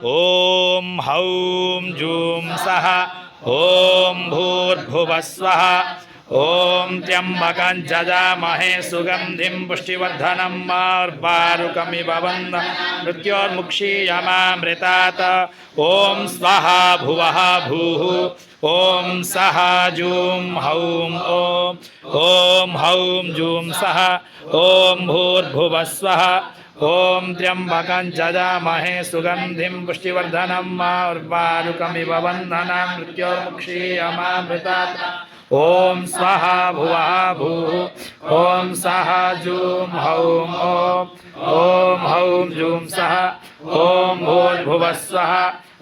ॐ हौं जूं सः ॐ भूर्भुवः स्वः ॐ त्र्यम्बकं जजामहे सुगन्धिं पुष्टिवर्धनं मार्वारुकमिव बन्धनं मृत्योर्मुक्षीयमामृतात् ॐ स्वाहा भुवः भूः ॐ सः जूं हौं ॐ हौं जूं सः ॐ भूर्भुवः स्वः ॐ त्र्यम्बकं जजामहे सुगन्धिं पुष्टिवर्धनं मार्वारुकमिव बन्धनं मृत्योर्मुक्षीयमामृतात् ॐ स्वाहा भुवः भूः ॐ सः जूं हौं ॐ हौं जूं सः ॐ भूर्भुवः स्वः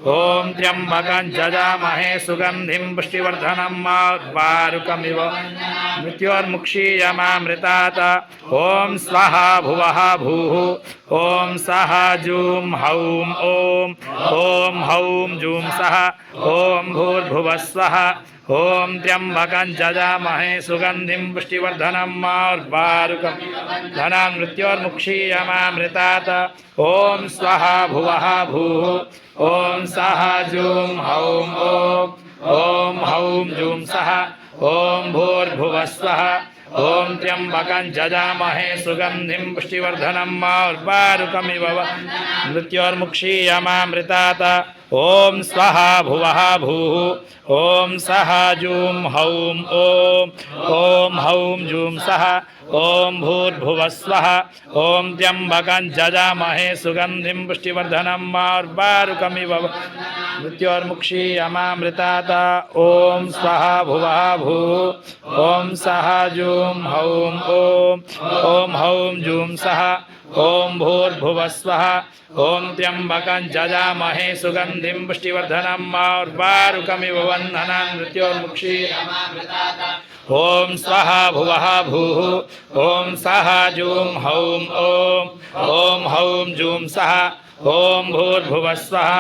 ॐ त्र्यम्बकं जजामहे सुगन्धिं पुष्टिवर्धनं मार्वारुकमिव मृत्योर्मुक्षीयमामृतात् ॐ स्वाहा भुवः भूः ॐ सः जूं हौं ॐ हौं जूं सः ॐ भूर्भुवः स्वः ॐ त्र्यम्बकं जजामहे सुगन्धिं पुष्टिवर्धनं मार्वारुकमिव मृत्योर्मुक्षीयमामृतात् ॐ स्वाहा भुवः भूः ॐ सः जूं हौं ॐ हौं जूं सः ॐ भूर्भुवः स्वः ॐ त्र्यम्बकं जजामहे सुगन्धिं पुष्टिवर्धनं मार्वारुकमिव मृत्योर्मुक्षीयमामृतात् ॐ स्वाहा भुवः भूः ॐ सः जूं हौं ॐ हौं जूं सः ॐ भूर्भुवः स्वः ॐ त्र्यम्बकं जजामहे सुगन्धिं पुष्टिवर्धनं मार्वारुकमिव मृत्योर्मुक्षीयमामृतात् ॐ स्वाहा भुवः भूः ॐ सः जूं हौं ॐ हौं जूं सः ॐ भूर्भुवः स्वः ॐ त्र्यम्बकं जजामहे सुगन्धिं पुष्टिवर्धनं मार्वारुकमिव बन्धनं मृत्योर्मुक्षीयमामृतात् ॐ स्वाहा भुवः भूः ॐ सः जूं हौं ॐ हौं जूं सः ॐ भूर्भुवः स्वः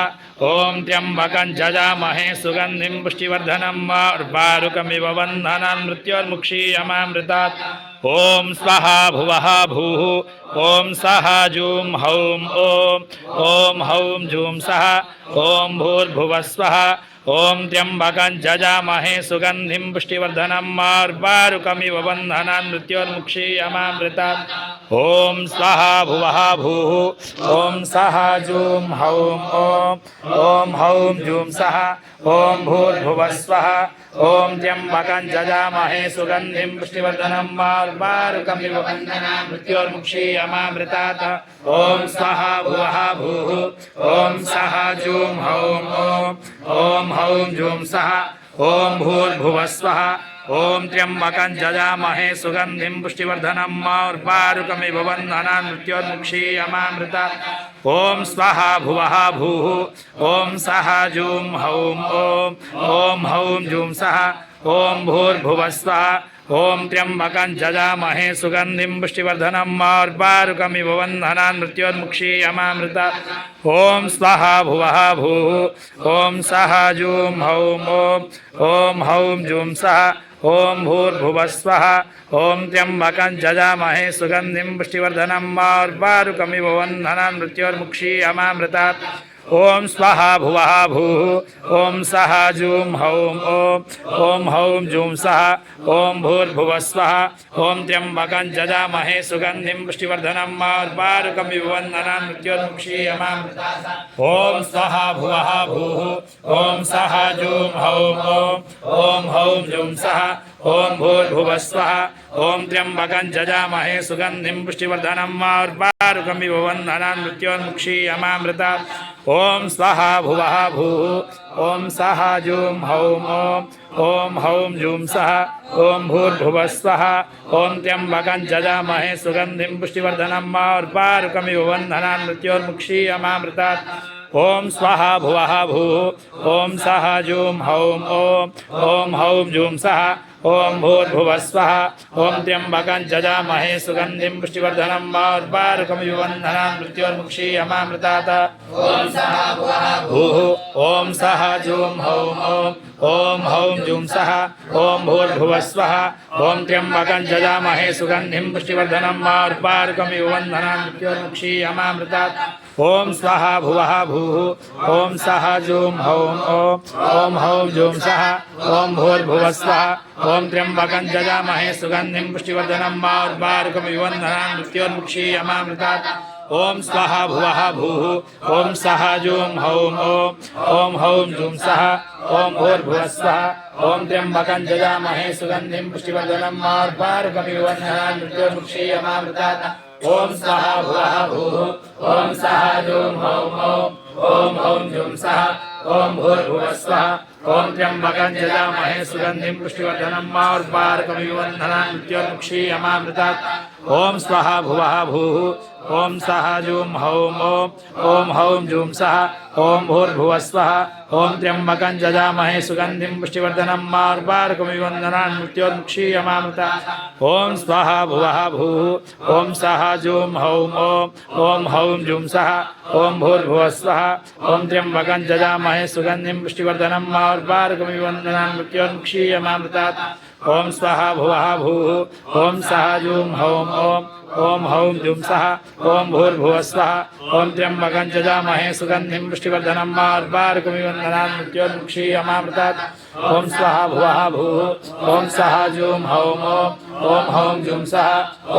ॐ त्र्यम्बकं जजामहे सुगन्धिं पुष्टिवर्धनं मार्वारुकमिव बन्धनं मृत्योर्मुक्षीयमामृतात् ॐ स्वाहा भुवः भूः ॐ सः जूं हौं ॐ हौं जूं सः ॐ भूर्भुवः स्वः ॐ त्र्यम्बकं जजामहे सुगन्धिं पुष्टिवर्धनं मार्वारुकमिव बन्धनं मृत्योर्मुक्षीयमामृतात् ॐ स्वाहा भुवः भूः ॐ सः जूं हौं ॐ हौं जूं सः ॐ भूर्भुवः स्वः ॐ त्र्यम्बकं जजामहे सुगन्धिं पुष्टिवर्धनं मार्वारुकमिव बन्धनं मृत्योर्मुक्षीयमामृतात् ॐ स्वाहा भुवः भूः ॐ सः जूं हौं ॐ हौं जूं सः ॐ भूर्भुवः स्वः ॐ त्र्यम्बकं जजामहे सुगन्धिं पुष्टिवर्धनं मार्वारुकमिव बन्धनं मृत्योर्मुक्षीयमामृतात् ॐ स्वाहा भुवः भूः ॐ सः जूं हौं ॐ हौं जूं सः ॐ भूर्भुवः स्वः ॐ त्र्यम्बकं जजामहे सुगन्धिं पुष्टिवर्धनं मार्वारुकमिव बन्धनं मृत्योर्मुक्षीयमामृतात् ॐ स्वाहा भुवः भूः ॐ सः जूं हौं ॐ हौं जूं सः ॐ भूर्भुवः स्वः ॐ त्र्यम्बकं जजामहे सुगन्धिं पुष्टिवर्धनं मार्वारुकमिव बन्धनं मृत्योर्मुक्षीयमामृतात् ॐ स्वाहा भुवः भूः ॐ सः जूं हौं ॐ हौं जूं सः ॐ भूर्भुवः स्वः ॐ त्र्यम्बकं जजामहे सुगन्धिं पुष्टिवर्धनं मार्वारुकमिव बन्धनं मृत्योर्मुक्षीयमामृतात् ॐ स्वाहा भुवः भूः ॐ सः जूं हौं ॐ हौं जूं सः ॐ भूर्भुवः स्वः ॐ त्र्यम्बकं जजामहे सुगन्धिं पुष्टिवर्धनं मार्वारुकमिव बन्धनं मृत्योर्मुक्षीयमामृतात् ॐ स्वाहा भुवः भूः ॐ सः जूं हौं ॐ हौं जूं सः ॐ भूर्भुवः स्वः ॐ त्र्यम्बकं जजामहे सुगन्धिं पुष्टिवर्धनं मार्वारुकमिव बन्धनं मृत्योर्मुक्षीयमामृतात् ॐ स्वाहा भुवः भूः ॐ सः जूं हौं ॐ हौं जूं सः ॐ भूर्भुवः स्वः ॐ त्र्यम्बकं जजामहे सुगन्धिं पुष्टिवर्धनं मार्वारुकमिव बन्धनं मृत्योर्मुक्षीयमामृतात् ॐ स्वाहा भुवः भूः ॐ सः जूं हौं ॐ हौं जुं सः ॐ भूर्भुवस्वः ॐ त्र्यम्बकं जजामहे सुगन्धिं पुष्टिवर्धनं मार्पार्कमिव वन्दनान् मृत्योर्मुक्षीयमामृतात् ॐ स्वाहा भुवः भूः ॐ सः जुं हौं ॐ हौं जुं सः ॐ भूर्भुवस्वः ॐ त्र्यम्बकं जजामहे सुगन्धिं पुष्टिवर्धनं मार्पार्कमिव वन्दनान् मृत्योर्मुक्षीयमामृतात् ॐ स्वाहा भुवः भूः ॐ सः जुं हौं ॐ हौं जुं सः ॐ भूर्भुवस्वः ॐ त्र्यम्बकं जजामहे सुगन्धिं पुष्टिवर्धनं मार्पार्कमिव वन्दनान् मृत्योर्मुक्षीयमामृतात् ॐ स्वाहा भुवः भूः ॐ सः जुं हौं ॐ हौं जुं सः ॐ भूर्भुवस्वः ॐ त्र्यम्बकं जजामहे सुगन्धिं पुष्टिवर्धनं मार्पार्कमिव वन्दनान् मृत्योर्मुक्षीयमामृतात् ॐ स्वाहा भुवः भूः ॐ सः जुं हौं ॐ हौं जुं सः ॐ भूर्भुवस्वः ॐ त्र्यम्बकं जजामहे सुगन्धिं पुष्टिवर्धनं मार्पार्कमिव वन्दनान् मृत्योर्मुक्षीयमामृतात् ॐ स्वाहा भुवः भूः ॐ सः जुं हौं ॐ हौं जुं सः ॐ भूर्भुवस्वः ॐ त्र्यम्बकं जजामहे सुगन्धिं पुष्टिवर्धनं मार्पार्कमिव वन्दनान् मृत्योर्मुक्षीयमामृतात् ॐ स्वाहा भुवः भूः ॐ सः जुं हौं ॐ हौं जुं सः ॐ भूर्भुवस्वः ॐ त्र्यम्बकं जजामहे सुगन्धिं पुष्टिवर्धनं मार्पार्कमिव वन्दनान् मृत्योर्मुक्षीयमामृतात् ॐ स्वाहा भुवः भूः ॐ सः जुं हौं ॐ हौं जुं सः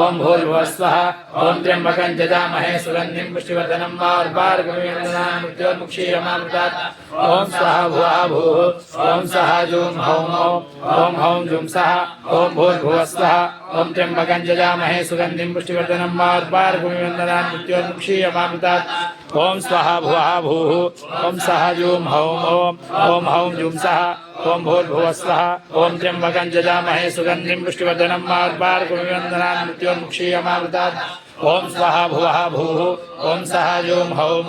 ॐ भूर्भुवस्वः ॐ त्र्यम्बकं जजामहे सुगन्धिं पुष्टिवर्धनं मार्पार्कमिव वन्दनान् मृत्योर्मुक्षीयमामृतात् ॐ स्वाहा भुवः भूः ॐ सः जुं हौं ॐ हौं जुं सः ॐ भूर्भुवस्वः ॐ त्र्यम्बकं जजामहे सुगन्धिं पुष्टिवर्धनं मार्पार्कमिव वन्दनान् मृत्योर्मुक्षीयमामृतात् ॐ स्वाहा भुवः भूः ॐ सः जुं हौं ॐ हौं जुं सः ॐ भूर्भुवस्वः ॐ त्र्यम्बकं जजामहे सुगन्धिं पुष्टिवर्धनं मार्पार्कमिव वन्दनान् मृत्योर्मुक्षीयमामृतात् ॐ स्वाहा भुवः भूः ॐ सः जुं हौं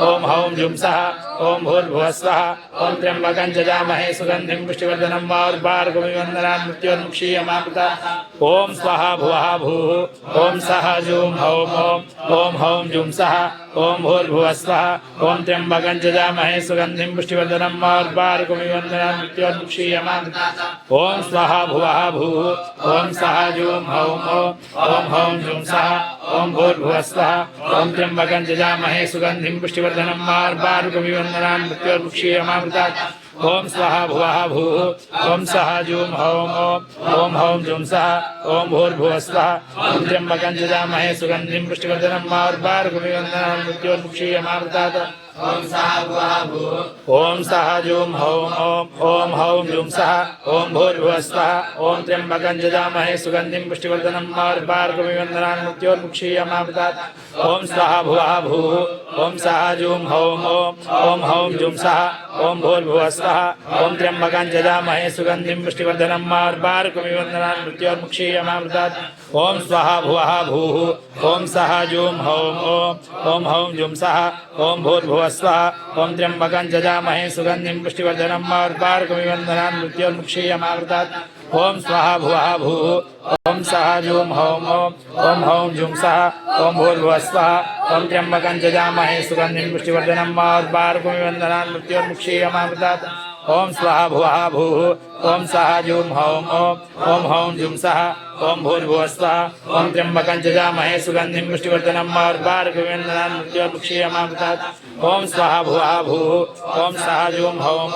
ॐ हौं जुं सः ॐ भूर्भुवस्वः ॐ त्र्यम्बकं जजामहे सुगन्धिं पुष्टिवर्धनं मार्पार्कमिव वन्दनान् मृत्योर्मुक्षीयमामृतात् ॐ स्वाहा भुवः भूः ॐ सः जुं हौं ॐ हौं जुं सः ॐ भूर्भुवस्वः ॐ त्र्यम्बकं जजामहे सुगन्धिं पुष्टिवर्धनं मार्पार्कमिव वन्दनान् मृत्योर्मुक्षीयमामृतात् ॐ स्वाहा भुवः भूः ॐ सः जुं हौं ॐ हौं जुं सः ॐ भूर्भुवस्वः ॐ त्र्यम्बकं जजामहे सुगन्धिं पुष्टिवर्धनं मार्पार्कमिव वन्दनान् मृत्योर्मुक्षीयमामृतात् ॐ स्वाहा भुवः भूः ॐ सः जुं हौं ॐ हौं जुं सः ॐ भूर्भुवस्वः ॐ त्र्यम्बकं जजामहे सुगन्धिं पुष्टिवर्धनं मार्पार्कमिव वन्दनान् मृत्योर्मुक्षीयमामृतात् ॐ स्वाहा भुवः भूः ॐ सः जुं हौं ॐ हौं जुं सः ॐ भूर्भुवस्वः ॐ त्र्यम्बकं जजामहे सुगन्धिं पुष्टिवर्धनं मार्पार्कमिव वन्दनान् मृत्योर्मुक्षीयमामृतात् ॐ स्वाहा भुवः भूः ॐ सः जुं हौं ॐ हौं जुं सः ॐ भूर्भुवस्वः ॐ त्र्यम्बकं जजामहे सुगन्धिं पुष्टिवर्धनं मार्पार्कमिव वन्दनान् मृत्योर्मुक्षीयमामृतात् ॐ स्वाहा भुवः भूः ॐ सः जुं हौं ॐ हौं जुं सः ॐ भूर्भुवस्वः ॐ त्र्यम्बकं जजामहे सुगन्धिं पुष्टिवर्धनं मार्पार्कमिव वन्दनान् मृत्योर्मुक्षीयमामृतात् ॐ स्वाहा भुवः भूः ॐ सः जुं हौं ॐ हौं जुं सः ॐ भूर्भुवस्वः ॐ त्र्यम्बकं जजामहे सुगन्धिं पुष्टिवर्धनं मार्पार्कमिव वन्दनान् मृत्योर्मुक्षीयमामृतात् ॐ स्वाहा भुवः भूः ॐ सः जुं हौं ॐ हौं जुं सः ॐ भूर्भुवस्वः ॐ त्र्यम्बकं जजामहे सुगन्धिं पुष्टिवर्धनं मार्पार्कमिव वन्दनान् मृत्योर्मुक्षीयमामृतात् ॐ स्वाहा भुवः भूः ॐ सः जुं हौं